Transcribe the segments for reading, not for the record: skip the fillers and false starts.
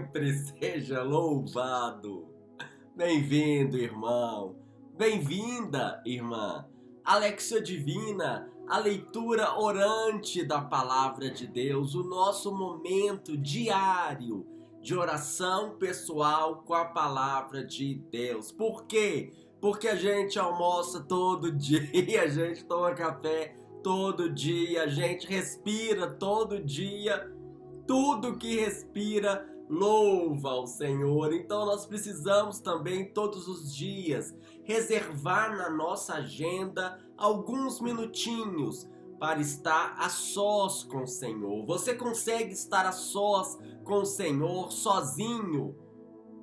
sempre seja louvado. Bem-vindo, irmão. Bem-vinda, irmã. A Lexia Divina, a leitura orante da Palavra de Deus, o nosso momento diário de oração pessoal com a Palavra de Deus. Por quê? Porque a gente almoça todo dia, a gente toma café todo dia, a gente respira todo dia. Tudo que respira louva ao Senhor. Então nós precisamos também todos os dias reservar na nossa agenda alguns minutinhos para estar a sós com o Senhor. Você consegue estar a sós com o Senhor sozinho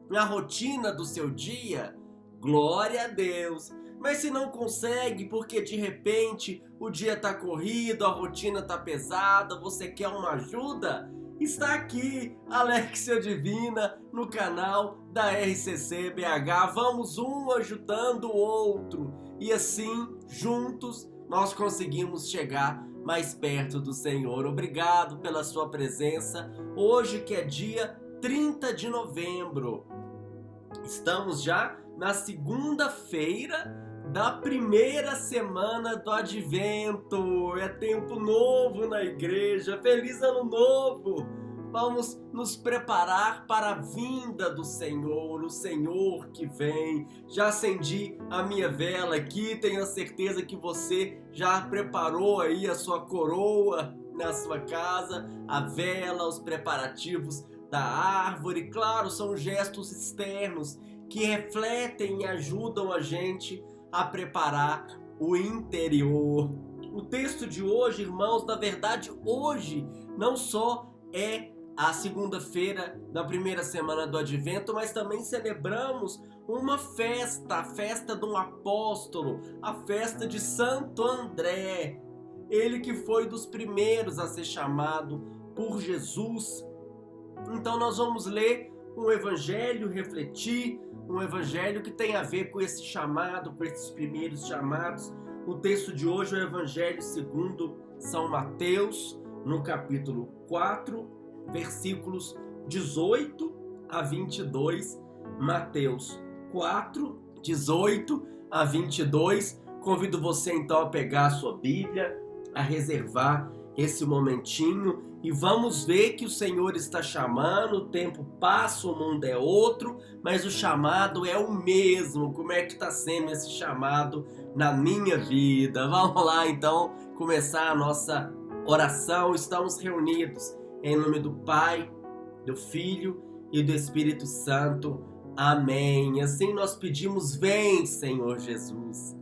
na rotina do seu dia? Glória a Deus! Mas se não consegue porque de repente o dia está corrido, a rotina está pesada, você quer uma ajuda? Está aqui a Lexia Divina no canal da RCC BH. Vamos um ajudando o outro e assim, juntos, nós conseguimos chegar mais perto do Senhor. Obrigado pela sua presença. Hoje que é dia 30 de novembro. Estamos já na segunda-feira da primeira semana do Advento. É tempo novo na igreja. Feliz Ano Novo! Vamos nos preparar para a vinda do Senhor, o Senhor que vem. Já acendi a minha vela aqui, tenho a certeza que você já preparou aí a sua coroa na sua casa, a vela, os preparativos da árvore. Claro, são gestos externos que refletem e ajudam a gente a preparar o interior. O texto de hoje, irmãos, na verdade, hoje não só é a segunda-feira da primeira semana do Advento, mas também celebramos uma festa, a festa de um apóstolo, a festa de Santo André. Ele que foi dos primeiros a ser chamado por Jesus. Então nós vamos ler um evangelho, refletir, um evangelho que tem a ver com esse chamado, com esses primeiros chamados. O texto de hoje é o evangelho segundo São Mateus, no capítulo 4, versículos 18 a 22. Mateus 4, 18 a 22. Convido você então a pegar a sua Bíblia, a reservar esse momentinho e vamos ver que o Senhor está chamando. O tempo passa, o mundo é outro, mas o chamado é o mesmo. Como é que está sendo esse chamado na minha vida? Vamos lá então começar a nossa oração. Estamos reunidos em nome do Pai, do Filho e do Espírito Santo. Amém. Assim nós pedimos: vem, Senhor Jesus.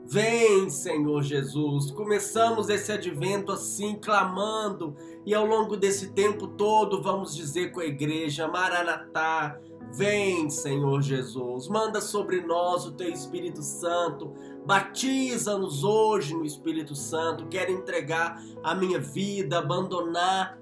Vem, Senhor Jesus. Começamos esse advento assim, clamando, e ao longo desse tempo todo vamos dizer com a igreja: Maranatá, vem, Senhor Jesus. Manda sobre nós o Teu Espírito Santo. Batiza-nos hoje no Espírito Santo. Quero entregar a minha vida, abandonar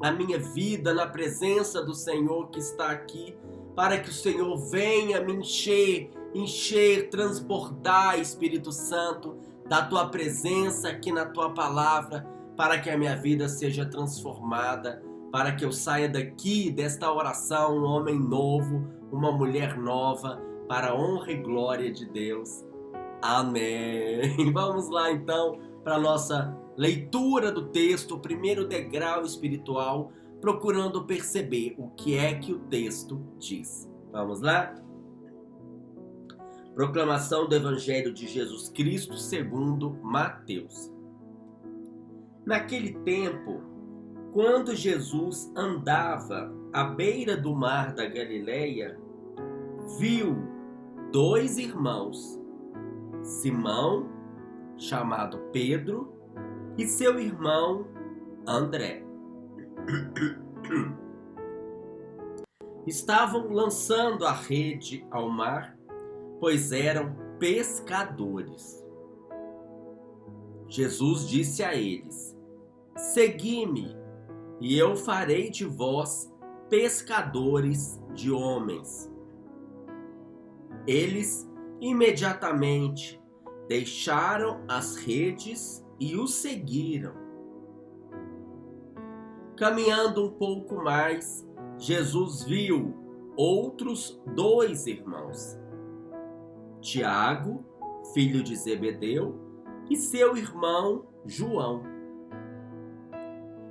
a minha vida na presença do Senhor que está aqui, para que o Senhor venha me encher, transbordar, Espírito Santo, da Tua presença aqui na Tua palavra, para que a minha vida seja transformada, para que eu saia daqui, desta oração, um homem novo, uma mulher nova, para a honra e glória de Deus. Amém. Vamos lá então para a nossa leitura do texto, o primeiro degrau espiritual, procurando perceber o que é que o texto diz. Vamos lá? Proclamação do Evangelho de Jesus Cristo segundo Mateus. Naquele tempo, quando Jesus andava à beira do mar da Galileia, viu dois irmãos, Simão, chamado Pedro, e seu irmão André. Estavam lançando a rede ao mar, pois eram pescadores. Jesus disse a eles: segui-me, e eu farei de vós pescadores de homens. Eles imediatamente deixaram as redes e o seguiram. Caminhando um pouco mais, Jesus viu outros 2 irmãos, Tiago, filho de Zebedeu, e seu irmão João.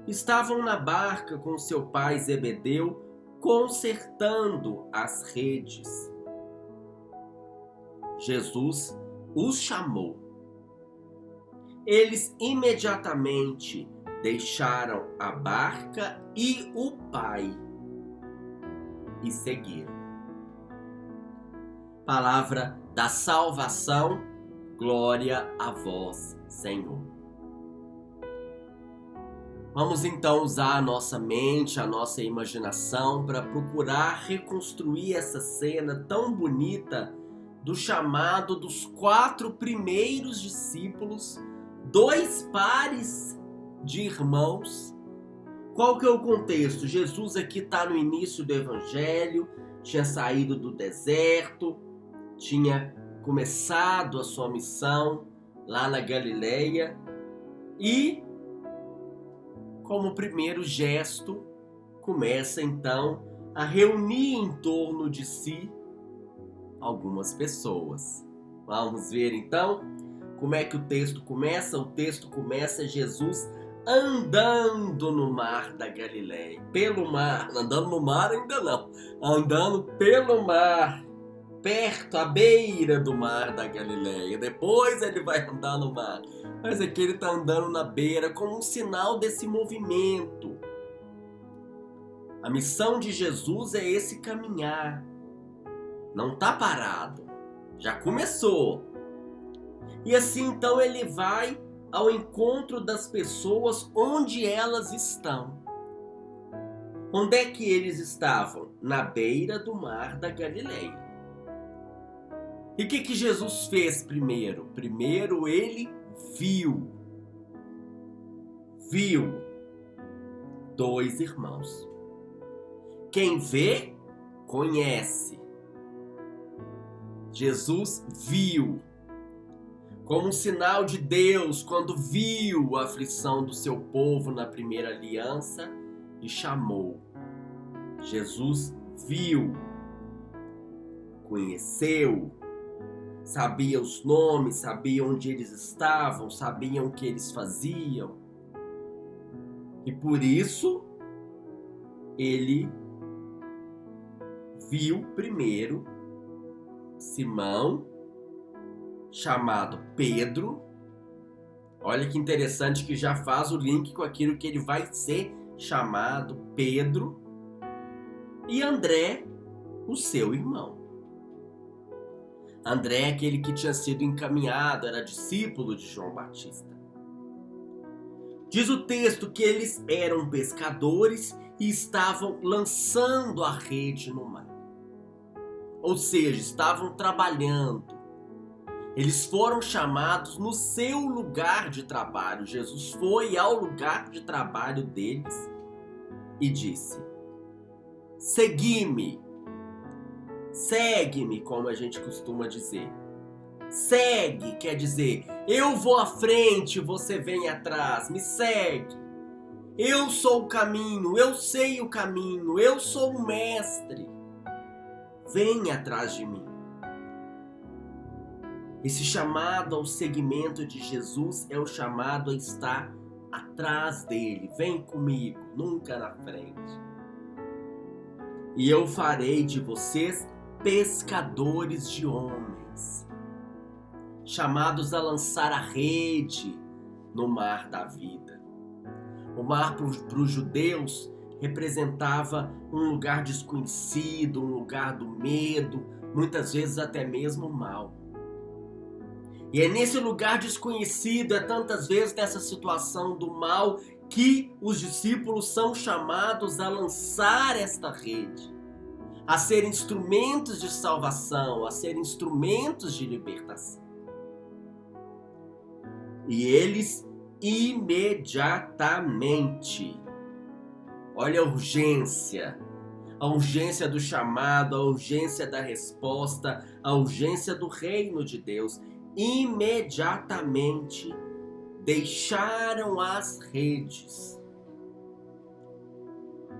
Estavam na barca com seu pai Zebedeu, consertando as redes. Jesus os chamou. Eles imediatamente deixaram a barca e o pai e seguiram. Palavra da salvação, glória a vós, Senhor. Vamos então usar a nossa mente, a nossa imaginação para procurar reconstruir essa cena tão bonita do chamado dos 4 primeiros discípulos, 2 pares de irmãos. Qual que é o contexto? Jesus aqui está no início do evangelho, tinha saído do deserto, tinha começado a sua missão lá na Galileia e, como primeiro gesto, começa então a reunir em torno de si algumas pessoas. Vamos ver então como é que o texto começa? O texto começa Jesus andando no mar da Galileia. Pelo mar, andando no mar ainda não, andando pelo mar, perto, à beira do mar da Galileia. Depois ele vai andar no mar. Mas aqui ele está andando na beira como um sinal desse movimento. A missão de Jesus é esse caminhar. Não está parado. Já começou. E assim então ele vai ao encontro das pessoas onde elas estão. Onde é que eles estavam? Na beira do mar da Galileia. E o que Jesus fez primeiro? Primeiro ele viu 2 irmãos. Quem vê, conhece. Jesus viu. Como um sinal de Deus, quando viu a aflição do seu povo na primeira aliança e chamou. Jesus viu, conheceu, sabia os nomes, sabia onde eles estavam, sabiam o que eles faziam. E por isso, ele viu primeiro Simão, chamado Pedro. Olha que interessante que já faz o link com aquilo que ele vai ser chamado, Pedro. E André, o seu irmão. André é aquele que tinha sido encaminhado, era discípulo de João Batista. Diz o texto que eles eram pescadores e estavam lançando a rede no mar. Ou seja, estavam trabalhando. Eles foram chamados no seu lugar de trabalho. Jesus foi ao lugar de trabalho deles e disse: segui-me. Segue-me, como a gente costuma dizer. Segue quer dizer, eu vou à frente, você vem atrás, me segue. Eu sou o caminho, eu sei o caminho, eu sou o mestre. Vem atrás de mim. Esse chamado ao seguimento de Jesus é o chamado a estar atrás dele. Vem comigo, nunca na frente. E eu farei de vocês pescadores de homens, chamados a lançar a rede no mar da vida. O mar para os judeus representava um lugar desconhecido, um lugar do medo, muitas vezes até mesmo mal. E é nesse lugar desconhecido, é tantas vezes nessa situação do mal, que os discípulos são chamados a lançar esta rede, a ser instrumentos de salvação, a ser instrumentos de libertação. E eles imediatamente, olha a urgência do chamado, a urgência da resposta, a urgência do reino de Deus, imediatamente deixaram as redes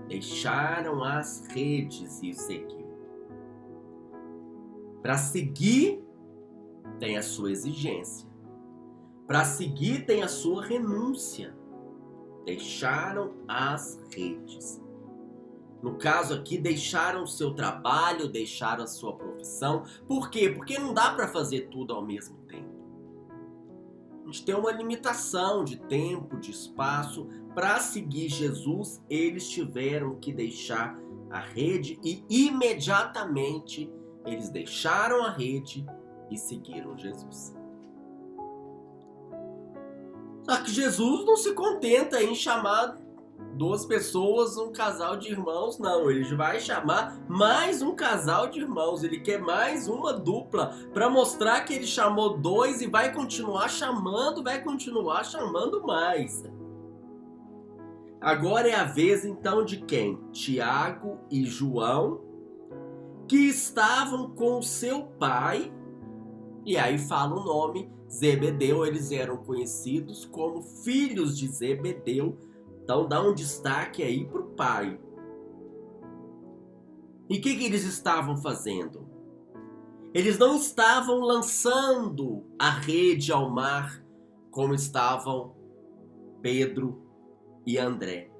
Deixaram as redes e o seguiu. Para seguir, tem a sua exigência. Para seguir, tem a sua renúncia. Deixaram as redes. No caso aqui, deixaram o seu trabalho, deixaram a sua profissão. Por quê? Porque não dá para fazer tudo ao mesmo tempo. A gente tem uma limitação de tempo, de espaço. Para seguir Jesus, eles tiveram que deixar a rede e imediatamente eles deixaram a rede e seguiram Jesus. Só que Jesus não se contenta em chamar duas pessoas, um casal de irmãos, não. Ele vai chamar mais um casal de irmãos. Ele quer mais uma dupla para mostrar que ele chamou dois e vai continuar chamando mais. Agora é a vez então de quem? Tiago e João, que estavam com seu pai, e aí fala o nome, Zebedeu. Eles eram conhecidos como filhos de Zebedeu. Então dá um destaque aí para o pai. E o que eles estavam fazendo? Eles não estavam lançando a rede ao mar como estavam Pedro e André.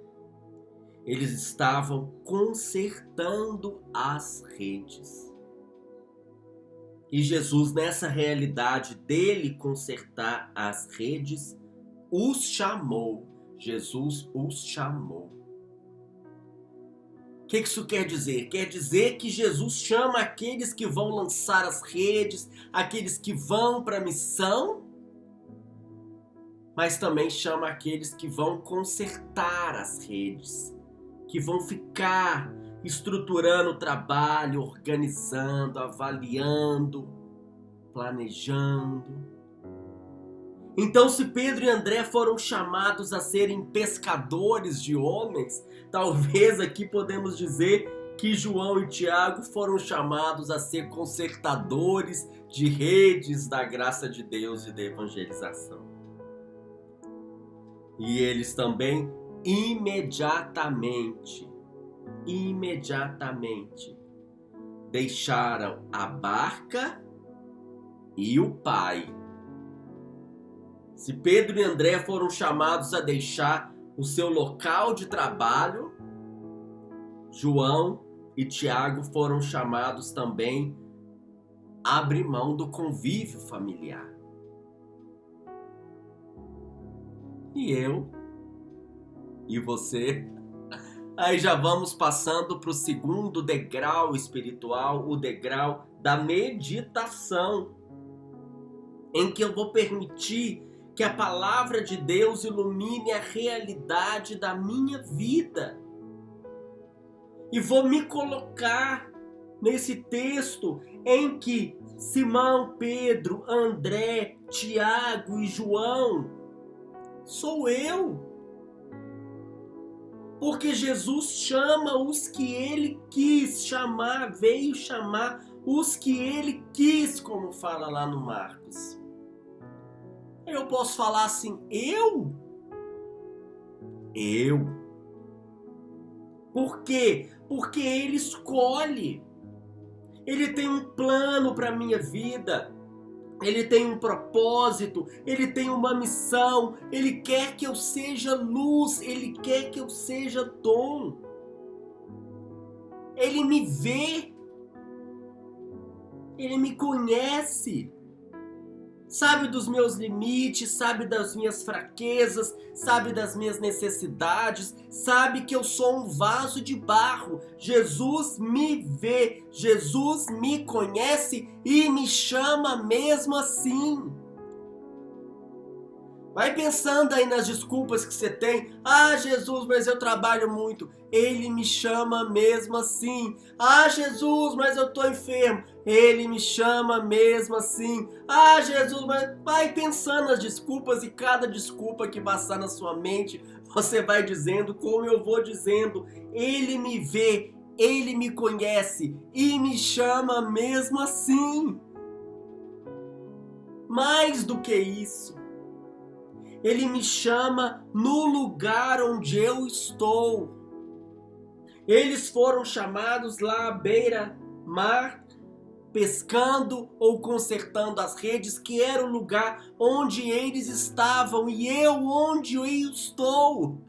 Eles estavam consertando as redes. E Jesus, nessa realidade dele consertar as redes, os chamou. Jesus os chamou. O que isso quer dizer? Quer dizer que Jesus chama aqueles que vão lançar as redes, aqueles que vão para a missão, mas também chama aqueles que vão consertar as redes, que vão ficar estruturando o trabalho, organizando, avaliando, planejando. Então, se Pedro e André foram chamados a serem pescadores de homens, talvez aqui podemos dizer que João e Tiago foram chamados a ser consertadores de redes da graça de Deus e da evangelização. E eles também imediatamente deixaram a barca e o pai. Se Pedro e André foram chamados a deixar o seu local de trabalho, João e Tiago foram chamados também a abrir mão do convívio familiar. E eu e você, aí já vamos passando para o segundo degrau espiritual, o degrau da meditação, em que eu vou permitir que a palavra de Deus ilumine a realidade da minha vida. E vou me colocar nesse texto em que Simão, Pedro, André, Tiago e João sou eu. Porque Jesus chama os que ele quis chamar, veio chamar os que ele quis, como fala lá no Marcos. Eu posso falar assim, eu? Por quê? Porque ele escolhe. Ele tem um plano para a minha vida. Ele tem um propósito. Ele tem uma missão. Ele quer que eu seja luz. Ele quer que eu seja dom. Ele me vê. Ele me conhece. Sabe dos meus limites, sabe das minhas fraquezas, sabe das minhas necessidades, sabe que eu sou um vaso de barro. Jesus me vê, Jesus me conhece e me chama mesmo assim. Vai pensando aí nas desculpas que você tem. Ah, Jesus, mas eu trabalho muito. Ele me chama mesmo assim. Ah, Jesus, mas eu tô enfermo. Ele me chama mesmo assim. Ah, Jesus, mas vai pensando nas desculpas e cada desculpa que passar na sua mente, você vai dizendo como eu vou dizendo. Ele me vê, ele me conhece e me chama mesmo assim. Mais do que isso. Ele me chama no lugar onde eu estou. Eles foram chamados lá à beira-mar, pescando ou consertando as redes, que era o lugar onde eles estavam, e eu onde eu estou.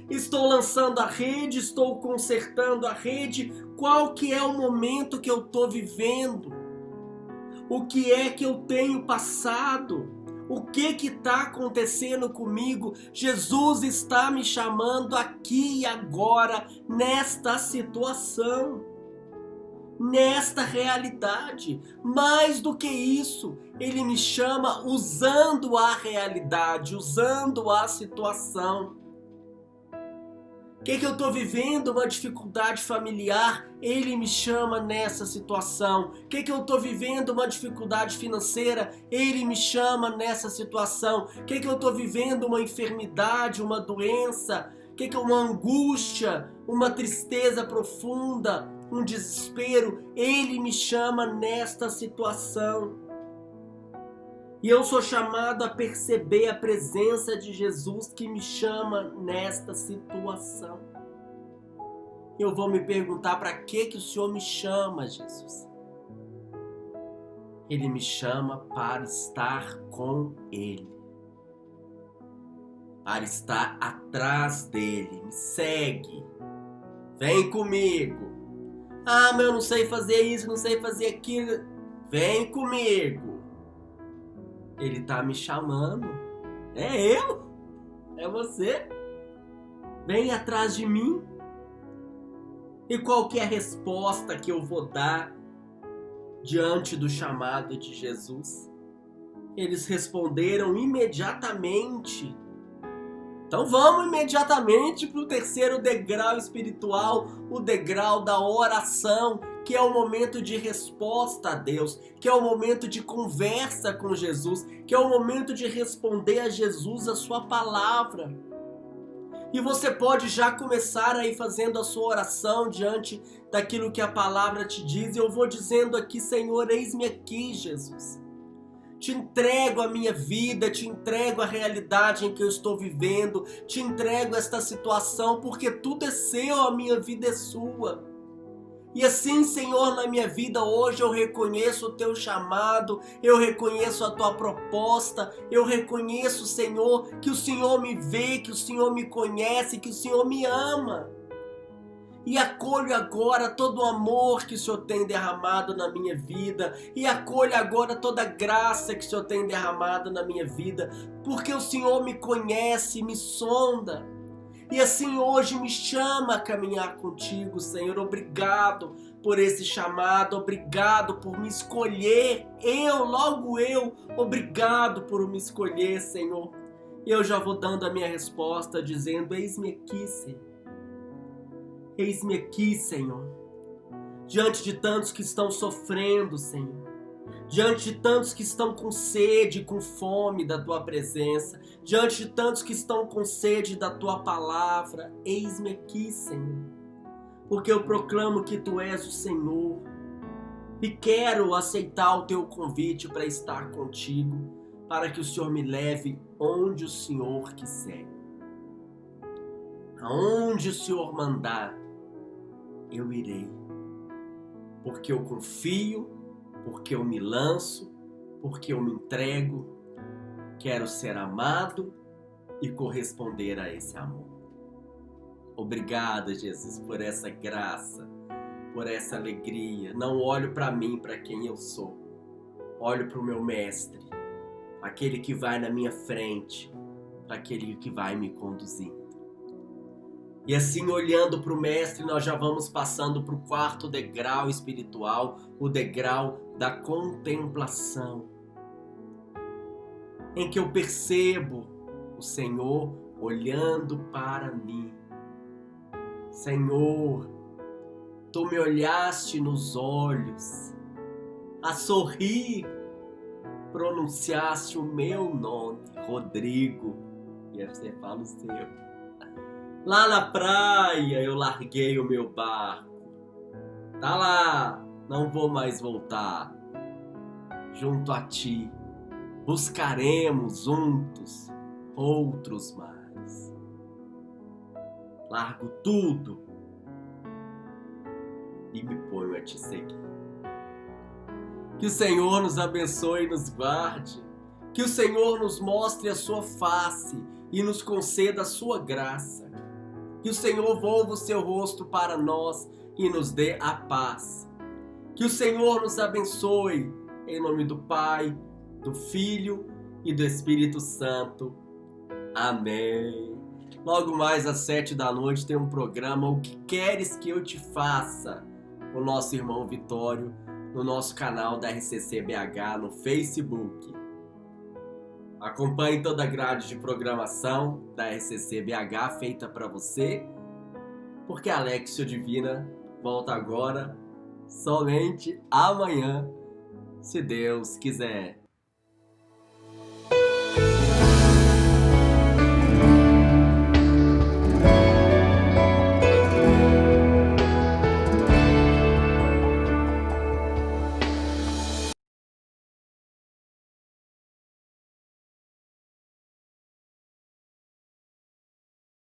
Estou lançando a rede, estou consertando a rede. Qual que é o momento que eu estou vivendo? O que é que eu tenho passado? O que está acontecendo comigo? Jesus está me chamando aqui e agora, nesta situação, nesta realidade. Mais do que isso, Ele me chama usando a realidade, usando a situação. O que eu estou vivendo? Uma dificuldade familiar, Ele me chama nessa situação. O que eu estou vivendo? Uma dificuldade financeira, Ele me chama nessa situação. O que eu estou vivendo? Uma enfermidade, uma doença, uma angústia, uma tristeza profunda, um desespero, Ele me chama nesta situação. E eu sou chamado a perceber a presença de Jesus que me chama nesta situação. Eu vou me perguntar: para que o Senhor me chama, Jesus? Ele me chama para estar com Ele, para estar atrás dele. Me segue, vem comigo. Ah, mas eu não sei fazer isso, não sei fazer aquilo. Vem comigo. Ele está me chamando. É eu? É você? Vem atrás de mim. E qual que é a resposta que eu vou dar diante do chamado de Jesus? Eles responderam imediatamente. Então vamos imediatamente para o terceiro degrau espiritual, o degrau da oração, que é o momento de resposta a Deus, que é o momento de conversa com Jesus, que é o momento de responder a Jesus a sua palavra. E você pode já começar aí fazendo a sua oração diante daquilo que a palavra te diz. Eu vou dizendo aqui: Senhor, eis-me aqui, Jesus. Te entrego a minha vida, te entrego a realidade em que eu estou vivendo, te entrego esta situação, porque tudo é seu, a minha vida é sua. E assim, Senhor, na minha vida hoje eu reconheço o teu chamado, eu reconheço a tua proposta, eu reconheço, Senhor, que o Senhor me vê, que o Senhor me conhece, que o Senhor me ama. E acolho agora todo o amor que o Senhor tem derramado na minha vida. E acolho agora toda a graça que o Senhor tem derramado na minha vida. Porque o Senhor me conhece, me sonda. E assim hoje me chama a caminhar contigo, Senhor. Obrigado por esse chamado. Obrigado por me escolher. Logo eu. Obrigado por me escolher, Senhor. E eu já vou dando a minha resposta dizendo: eis-me aqui, Senhor. Eis-me aqui, Senhor, diante de tantos que estão sofrendo, Senhor, diante de tantos que estão com sede, com fome da Tua presença, diante de tantos que estão com sede da Tua palavra. Eis-me aqui, Senhor, porque eu proclamo que Tu és o Senhor e quero aceitar o Teu convite para estar contigo, para que o Senhor me leve onde o Senhor quiser. Aonde o Senhor mandar, eu irei, porque eu confio, porque eu me lanço, porque eu me entrego, quero ser amado e corresponder a esse amor. Obrigado, Jesus, por essa graça, por essa alegria. Não olho para mim, para quem eu sou, olho para o meu mestre, aquele que vai na minha frente, para aquele que vai me conduzindo. E assim, olhando para o Mestre, nós já vamos passando para o quarto degrau espiritual, o degrau da contemplação, em que eu percebo o Senhor olhando para mim. Senhor, Tu me olhaste nos olhos, a sorrir, pronunciaste o meu nome, Rodrigo, e aí você fala o seu. Lá na praia eu larguei o meu barco. Tá lá, não vou mais voltar. Junto a ti, buscaremos juntos outros mares. Largo tudo e me ponho a te seguir. Que o Senhor nos abençoe e nos guarde. Que o Senhor nos mostre a sua face e nos conceda a sua graça. Que o Senhor volva o seu rosto para nós e nos dê a paz. Que o Senhor nos abençoe, em nome do Pai, do Filho e do Espírito Santo. Amém. Logo mais às 7 da noite tem um programa O que Queres Que Eu Te Faça? O nosso irmão Vitório, no nosso canal da RCC BH no Facebook. Acompanhe toda a grade de programação da RCC BH feita para você, porque a Alexia Divina volta agora, somente amanhã, se Deus quiser.